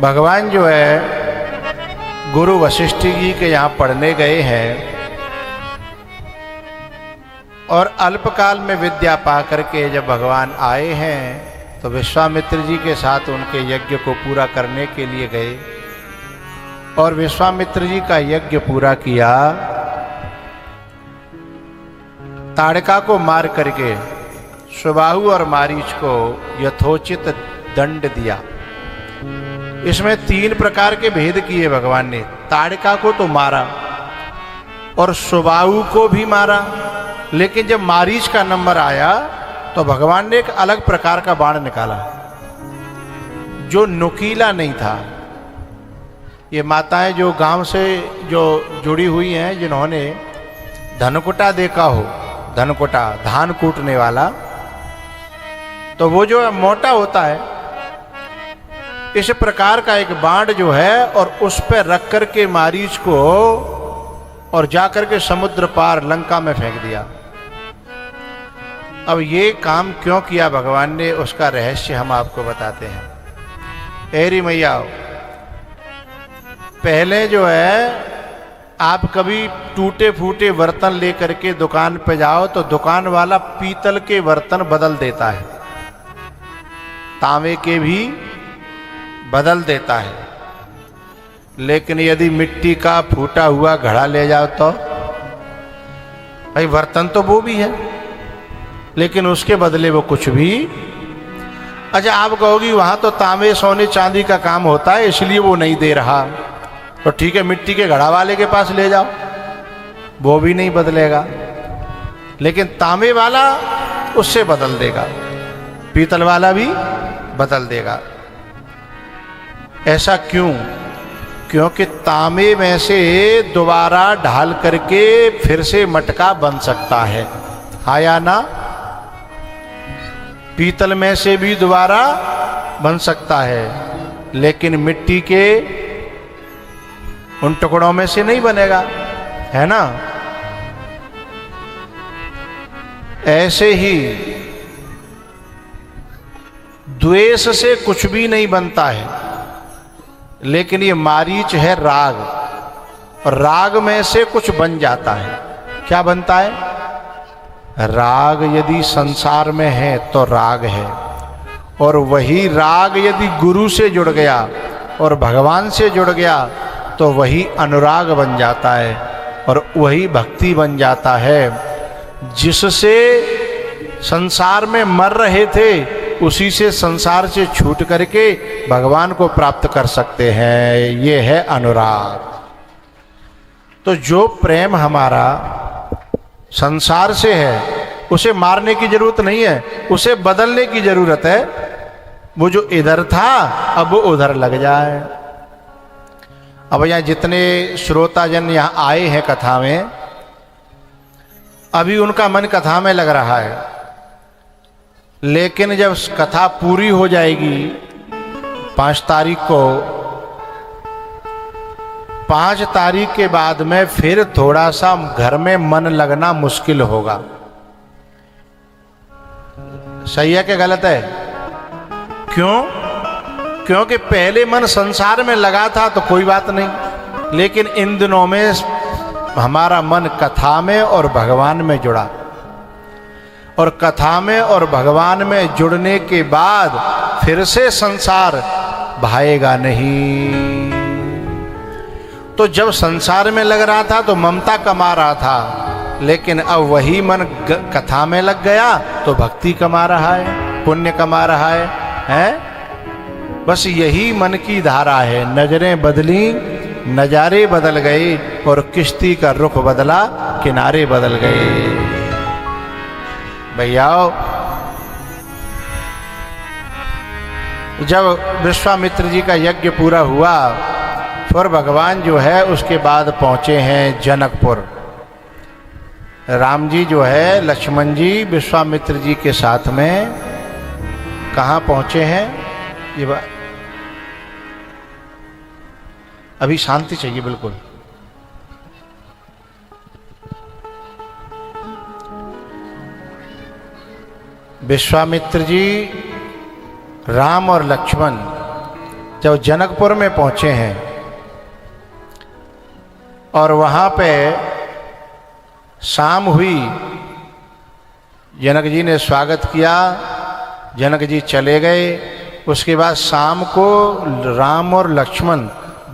भगवान जो है गुरु वशिष्ठ जी के यहाँ पढ़ने गए हैं और अल्पकाल में विद्या पा करके जब भगवान आए हैं तो विश्वामित्र जी के साथ उनके यज्ञ को पूरा करने के लिए गए और विश्वामित्र जी का यज्ञ पूरा किया। ताड़का को मार करके सुबाहु और मारीच को यथोचित दंड दिया। इसमें 3 प्रकार के भेद किए भगवान ने। ताड़का को तो मारा और सुबाहु को भी मारा, लेकिन जब मारीच का नंबर आया तो भगवान ने एक अलग प्रकार का बाण निकाला जो नुकीला नहीं था। ये माताएं जो गांव से जो जुड़ी हुई हैं, जिन्होंने धनकुटा देखा हो, धनकुटा धान कूटने वाला, तो वो जो मोटा होता है इस प्रकार का एक बाण जो है और उस पर रख करके मारीच को और जाकर के समुद्र पार लंका में फेंक दिया। अब ये काम क्यों किया भगवान ने, उसका रहस्य हम आपको बताते हैं। एरी मैया, पहले जो है आप कभी टूटे फूटे बर्तन लेकर के दुकान पे जाओ तो दुकान वाला पीतल के बर्तन बदल देता है, तांबे के भी बदल देता है। लेकिन यदि मिट्टी का फूटा हुआ घड़ा ले जाओ तो भाई बर्तन तो वो भी है लेकिन उसके बदले वो कुछ भी। अच्छा, आप कहोगी वहां तो तांबे सोने चांदी का काम होता है इसलिए वो नहीं दे रहा, तो ठीक है मिट्टी के घड़ा वाले के पास ले जाओ, वो भी नहीं बदलेगा, लेकिन तांबे वाला उससे बदल देगा, पीतल वाला भी बदल देगा। ऐसा क्यों? क्योंकि तांबे में से दोबारा ढाल करके फिर से मटका बन सकता है, हाँ या ना? पीतल में से भी दोबारा बन सकता है, लेकिन मिट्टी के उन टुकड़ों में से नहीं बनेगा, है ना? ऐसे ही द्वेष से कुछ भी नहीं बनता है, लेकिन ये मारीच है राग, और राग में से कुछ बन जाता है। क्या बनता है? राग यदि संसार में है तो राग है, और वही राग यदि गुरु से जुड़ गया और भगवान से जुड़ गया तो वही अनुराग बन जाता है और वही भक्ति बन जाता है। जिससे संसार में मर रहे थे उसी से संसार से छूट करके भगवान को प्राप्त कर सकते हैं। ये है अनुराग। तो जो प्रेम हमारा संसार से है उसे मारने की जरूरत नहीं है, उसे बदलने की जरूरत है। वो जो इधर था अब वो उधर लग जाए। अब यहाँ जितने श्रोताजन यहाँ आए हैं कथा में, अभी उनका मन कथा में लग रहा है, लेकिन जब कथा पूरी हो जाएगी 5 तारीख को, 5 तारीख के बाद में फिर थोड़ा सा घर में मन लगना मुश्किल होगा। सही है कि गलत है? क्यों? क्योंकि पहले मन संसार में लगा था तो कोई बात नहीं, लेकिन इन दिनों में हमारा मन कथा में और भगवान में जुड़ा, और कथा में और भगवान में जुड़ने के बाद फिर से संसार भाएगा नहीं। तो जब संसार में लग रहा था तो ममता कमा रहा था, लेकिन अब वही मन कथा में लग गया तो भक्ति कमा रहा है, पुण्य कमा रहा है, हैं? बस यही मन की धारा है। नजरें बदली, नजारे बदल गए, और किश्ती का रुख बदला, किनारे बदल गए। भैयाओ, जब विश्वामित्र जी का यज्ञ पूरा हुआ फिर भगवान जो है उसके बाद पहुंचे हैं जनकपुर। राम जी जो है, लक्ष्मण जी विश्वामित्र जी के साथ में कहाँ पहुंचे हैं? ये बात अभी शांति चाहिए बिल्कुल। विश्वामित्र जी, राम और लक्ष्मण जब जनकपुर में पहुंचे हैं और वहां पे शाम हुई, जनक जी ने स्वागत किया, जनक जी चले गए। उसके बाद शाम को राम और लक्ष्मण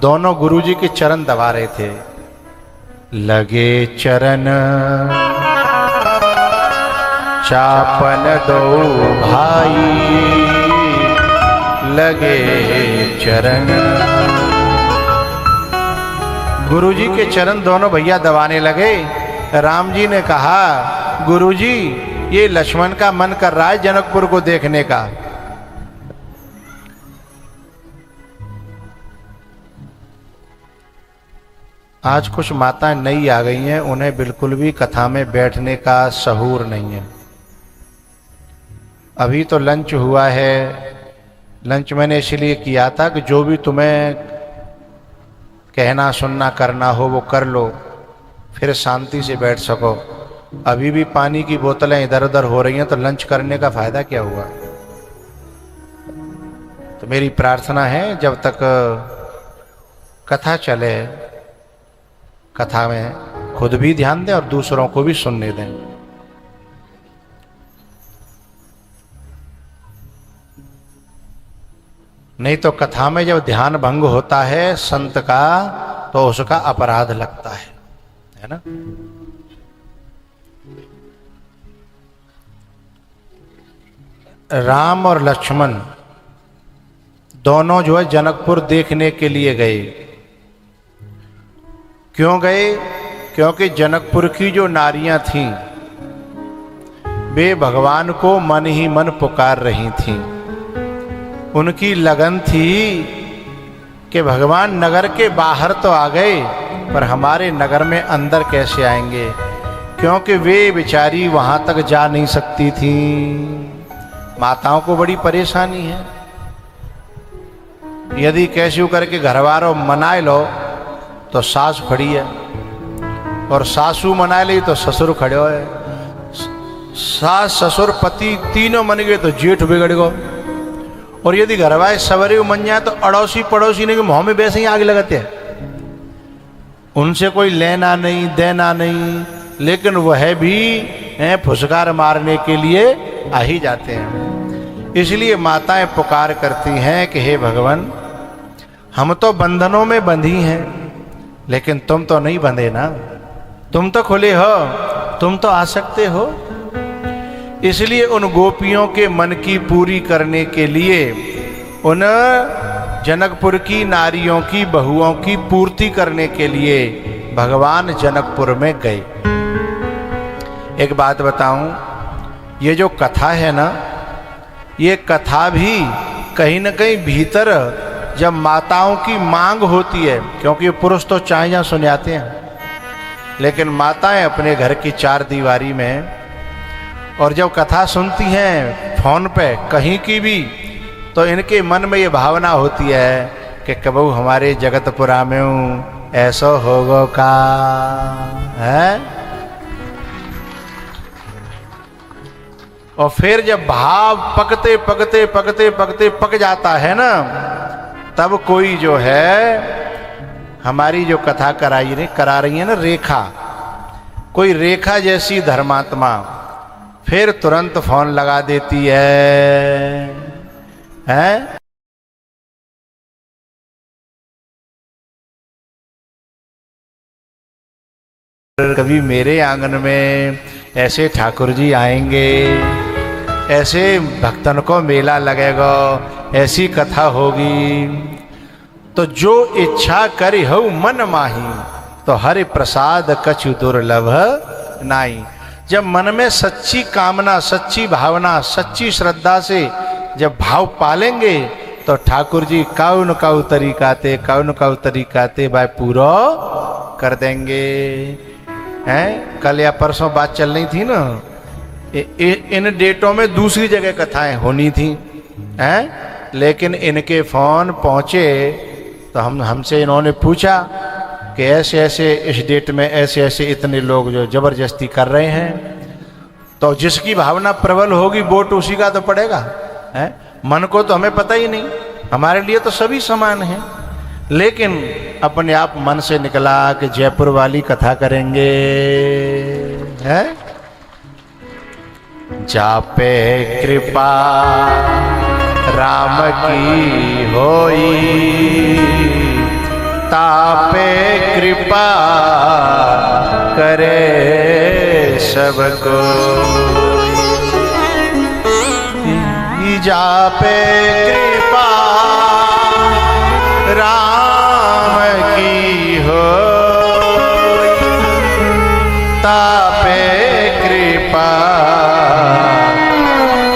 दोनों गुरुजी के चरण दबा रहे थे। लगे चरण चापन दो भाई, लगे चरण। गुरुजी के चरण दोनों भैया दबाने लगे। राम जी ने कहा, गुरुजी ये लक्ष्मण का मन कर रहा है जनकपुर को देखने का। आज कुछ माताएं नई आ गई हैं, उन्हें बिल्कुल भी कथा में बैठने का सहूर नहीं है। अभी तो लंच हुआ है, लंच मैंने इसलिए किया था कि जो भी तुम्हें कहना सुनना करना हो वो कर लो, फिर शांति से बैठ सको। अभी भी पानी की बोतलें इधर उधर हो रही हैं, तो लंच करने का फायदा क्या हुआ। तो मेरी प्रार्थना है जब तक कथा चले, कथा में खुद भी ध्यान दें और दूसरों को भी सुनने दें। नहीं तो कथा में जब ध्यान भंग होता है संत का, तो उसका अपराध लगता है ना। राम और लक्ष्मण दोनों जो है जनकपुर देखने के लिए गए। क्यों गए? क्योंकि जनकपुर की जो नारियां थीं वे भगवान को मन ही मन पुकार रही थीं। उनकी लगन थी कि भगवान नगर के बाहर तो आ गए, पर हमारे नगर में अंदर कैसे आएंगे, क्योंकि वे बेचारी वहां तक जा नहीं सकती थी। माताओं को बड़ी परेशानी है। यदि कैसे करके घरवारों मनाए लो तो सास खड़ी है, और सासू मना ली तो ससुर खड़े हो। सास ससुर पति तीनों मन गए तो जेठ बिगड़ गो। और यदि घरवाए सवरे मन जाए तो अड़ोसी पड़ोसी ने मुंह में वैसे ही आग लगाते हैं। उनसे कोई लेना नहीं देना नहीं, लेकिन वह भी फुसकार मारने के लिए आ ही जाते हैं। इसलिए माताएं पुकार करती हैं कि हे भगवान, हम तो बंधनों में बंधी हैं, लेकिन तुम तो नहीं बंधे ना, तुम तो खुले हो, तुम तो आ सकते हो। इसलिए उन गोपियों के मन की पूरी करने के लिए, उन जनकपुर की नारियों की बहुओं की पूर्ति करने के लिए भगवान जनकपुर में गए। एक बात बताऊं, ये जो कथा है ना, ये कथा भी कहीं न कहीं भीतर जब माताओं की मांग होती है, क्योंकि पुरुष तो चाहे जहाँ सुनाते हैं, लेकिन माताएं अपने घर की चार दीवारी में, और जब कथा सुनती हैं फोन पे कहीं की भी, तो इनके मन में ये भावना होती है कि कबू हमारे जगतपुरा में हूँ ऐसा होगो का है। और फिर जब भाव पकते पकते पकते पकते पक जाता है ना, तब कोई जो है हमारी जो कथा करा रही है ना रेखा, कोई रेखा जैसी धर्मात्मा फिर तुरंत फोन लगा देती है? कभी मेरे आंगन में ऐसे ठाकुर जी आएंगे, ऐसे भक्तन को मेला लगेगा, ऐसी कथा होगी, तो जो इच्छा करे हो मन माही, तो हरि प्रसाद कछु दुर्लभ नाई। जब मन में सच्ची कामना, सच्ची भावना, सच्ची श्रद्धा से जब भाव पालेंगे, तो ठाकुर जी कौन कौ तरीकाते भाई पूरा कर देंगे। हैं, कल या परसों बात चल रही थी ना, इन डेटों में दूसरी जगह कथाएं होनी थी, हैं, लेकिन इनके फोन पहुंचे तो हमसे इन्होंने पूछा कि ऐसे ऐसे इस डेट में ऐसे ऐसे इतने लोग जो जबरदस्ती कर रहे हैं। तो जिसकी भावना प्रबल होगी वोट उसी का तो पड़ेगा, है? मन को तो हमें पता ही नहीं। हमारे लिए तो सभी समान हैं, लेकिन अपने आप मन से निकला कि जयपुर वाली कथा करेंगे, है? जापे कृपा राम की होई, तापे कृपा करे सबको। जापे कृपा राम की होई, तापे कृपा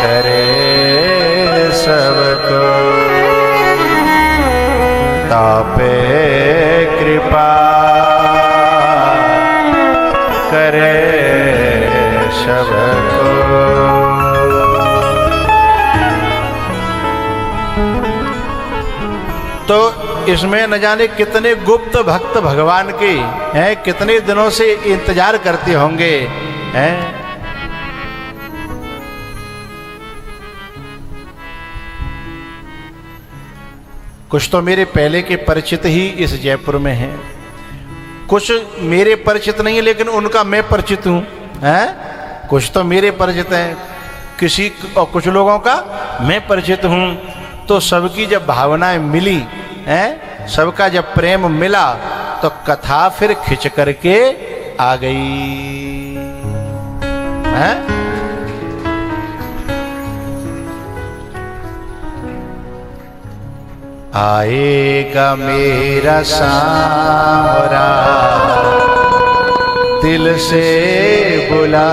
करे सबको। तापे कृपा करे सबको। तो इसमें न जाने कितने गुप्त भक्त भगवान के हैं, कितने दिनों से इंतजार करते होंगे, हैं? कुछ तो मेरे पहले के परिचित ही इस जयपुर में हैं, कुछ मेरे परिचित नहीं है लेकिन उनका मैं परिचित हूं, हैं? कुछ तो मेरे परिचित हैं, किसी और कुछ लोगों का मैं परिचित हूं। तो सबकी जब भावनाएं मिली, हैं? सबका जब प्रेम मिला, तो कथा फिर खिंच करके आ गई, हैं? आएगा मेरा सांवरा दिल से बुला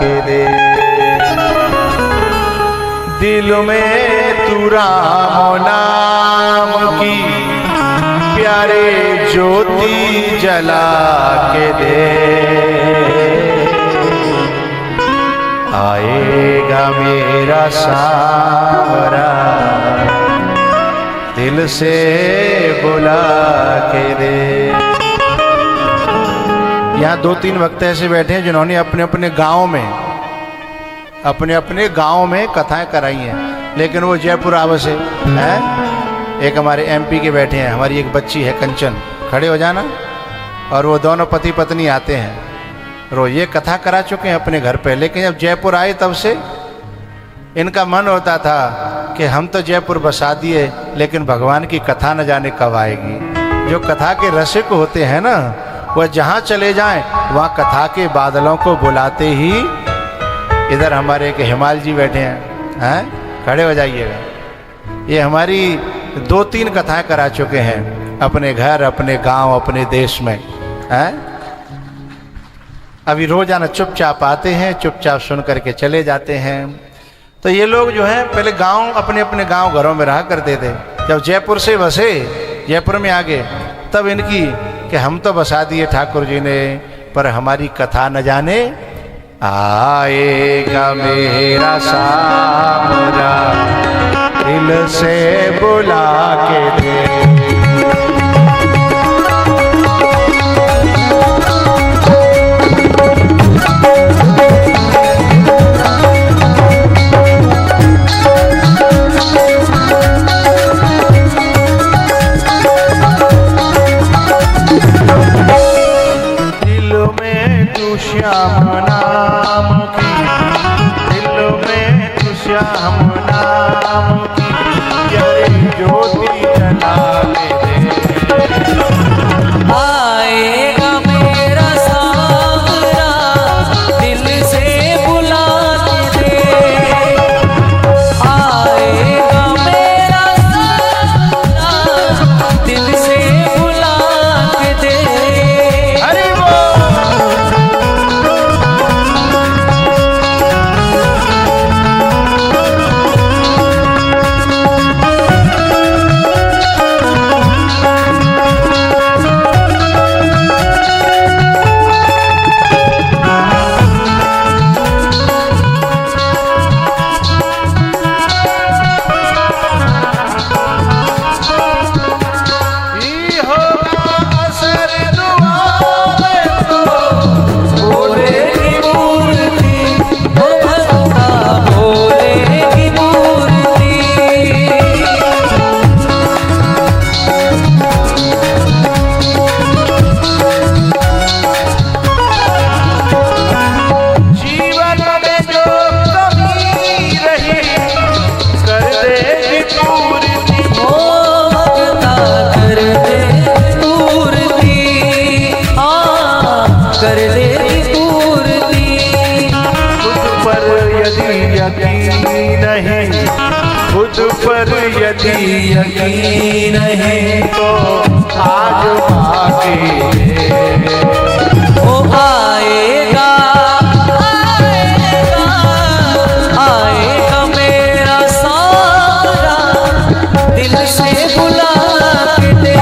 के दे, दिल में तू राम नाम की प्यारे ज्योति जला के दे। आएगा मेरा सांवरा दिल से बुला के दे। यहाँ 2-3 वक्त ऐसे बैठे हैं जिन्होंने अपने अपने गांव में कथाएं कराई हैं, लेकिन वो जयपुर आवास है। एक हमारे एमपी के बैठे हैं, हमारी एक बच्ची है कंचन, खड़े हो जाना, और वो दोनों पति पत्नी आते हैं, रो ये कथा करा चुके हैं अपने घर पे, लेकिन जब जयपुर आए तब से इनका मन होता था कि हम तो जयपुर बसा दिए, लेकिन भगवान की कथा न जाने कब आएगी। जो कथा के रसिक होते हैं ना, वह जहाँ चले जाएं वहाँ कथा के बादलों को बुलाते ही। इधर हमारे एक हिमाल जी बैठे हैं, खड़े हो जाइएगा। ये हमारी 2-3 कथाएं करा चुके हैं अपने घर, अपने गांव, अपने देश में, हैं? अभी रोजाना चुपचाप आते हैं, चुपचाप सुन करके चले जाते हैं। तो ये लोग जो हैं पहले गांव, अपने गांव घरों में रहा करते थे। जब जयपुर से बसे, जयपुर में आ गए, तब इनकी कि हम तो बसा दिए ठाकुर जी ने, पर हमारी कथा न जाने आएगा मेरा सांवरा दिल से बुला के दे। श्याम नाम की, दिल में तू श्याम नाम की प्यारी ज्योति जला नहीं तो आज बाकी है। वो आएगा आएगा आएगा मेरा सारा दिल से बुला के दे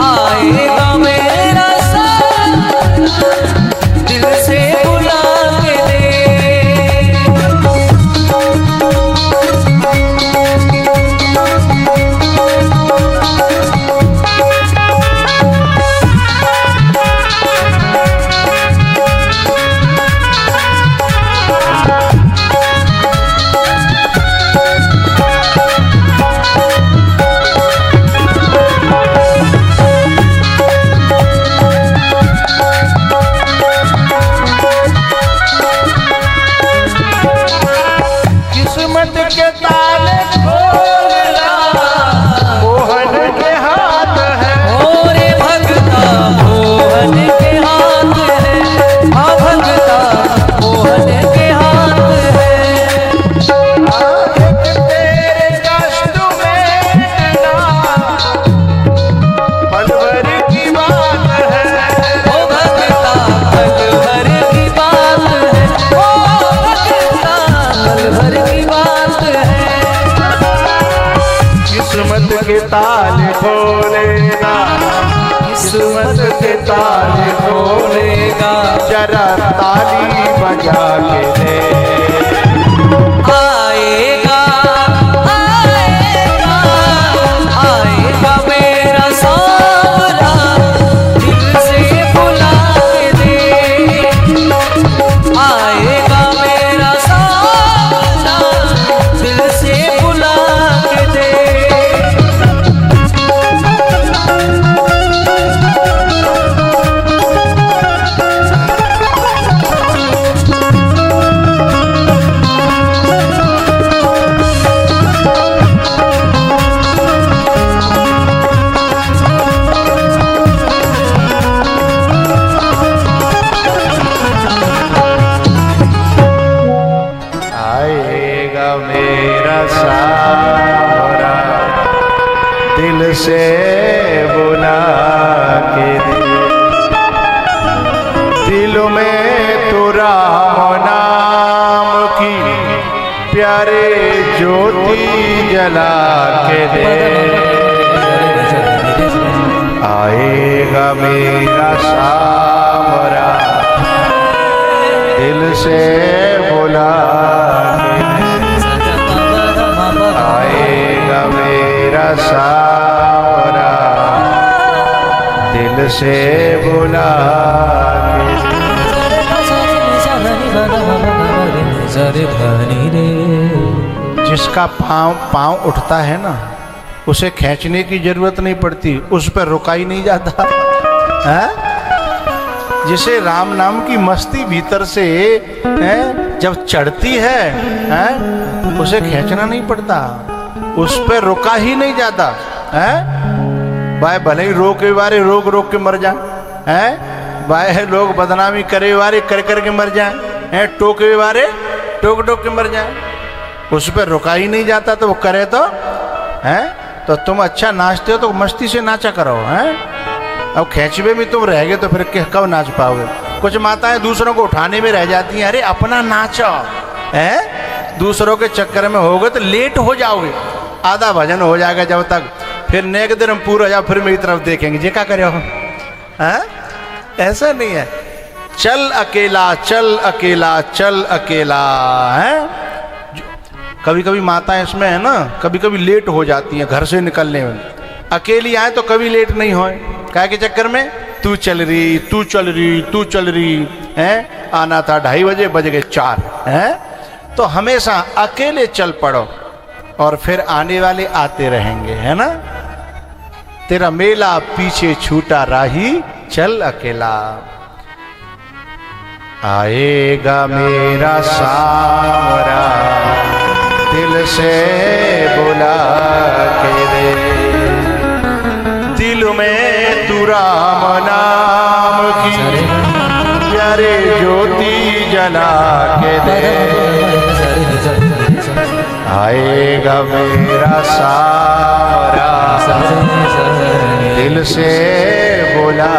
आएगा मेरा सारा दिल से बुला के दे किस्मत के ताले खोलना मोहन के हाथ है। ओरे भगता मोहन के हाथ है हाँ भगता मोहन के हाथ है आज तेरे कष्ट में ना पल भर की बात है। ओ भगता पल भर की बात है ओ भगता पल भर की बात है किस्मत के ताले खोलेगा किस्मत के ताले खोलेगा जरा ताली बजा के दे। आएगा आएगा आएगा मेरा सावरा दिल से बुला के दे आएगा मेरा सावरा दिल से बुला के दे आएगा मेरा सावरा दिल से बुला के दे। दिल में तो राम नाम की प्यारे ज्योति जला के दे। आएगा मेरा सावरा दिल से बुला आएगा मेरा सावरा दिल से बुला जिसका पाँव उठता है ना उसे खींचने की जरूरत नहीं पड़ती, उस पर रुका ही नहीं जाता है। जिसे राम नाम की मस्ती भीतर से जब चढ़ती है उसे खींचना नहीं पड़ता, उस पर रुका ही नहीं जाता है। भाई भले ही रोके वारे रोक रोक के मर जाए हैं, भाई लोग बदनामी करे वारे कर करके मर जाए हैं, टोके वारे टोक टोक के मर जाए, उस पर रुका ही नहीं जाता। तो वो करे तो हैं, तो तुम अच्छा नाचते हो तो मस्ती से नाचा करो हैं। अब खींचवे में तुम रह गए तो फिर कब नाच पाओगे। कुछ माताएं दूसरों को उठाने में रह जाती हैं, अरे अपना नाचो है, दूसरों के चक्कर में होगे तो लेट हो जाओगे, आधा भजन हो जाएगा जब तक, फिर नेक दिन हम पूरा जाओ फिर मेरी तरफ देखेंगे जे क्या करे हो हैं। ऐसा नहीं है, चल अकेला चल अकेला चल अकेला है। कभी कभी माताएं इसमें है ना, कभी कभी लेट हो जाती हैं घर से निकलने में, अकेली आए तो कभी लेट नहीं हो, क्या के चक्कर में तू चल रही तू चल रही तू चल रही है। आना था 2:30 बजे, बज गए 4 है। तो हमेशा अकेले चल पड़ो और फिर आने वाले आते रहेंगे, है ना। तेरा मेला पीछे छूटा राही चल अकेला। आएगा मेरा सावरा दिल से बुला के दे, दिल में तू राम नाम की प्यारे ज्योति जला के दे। आएगा मेरा सावरा, दिल से बोला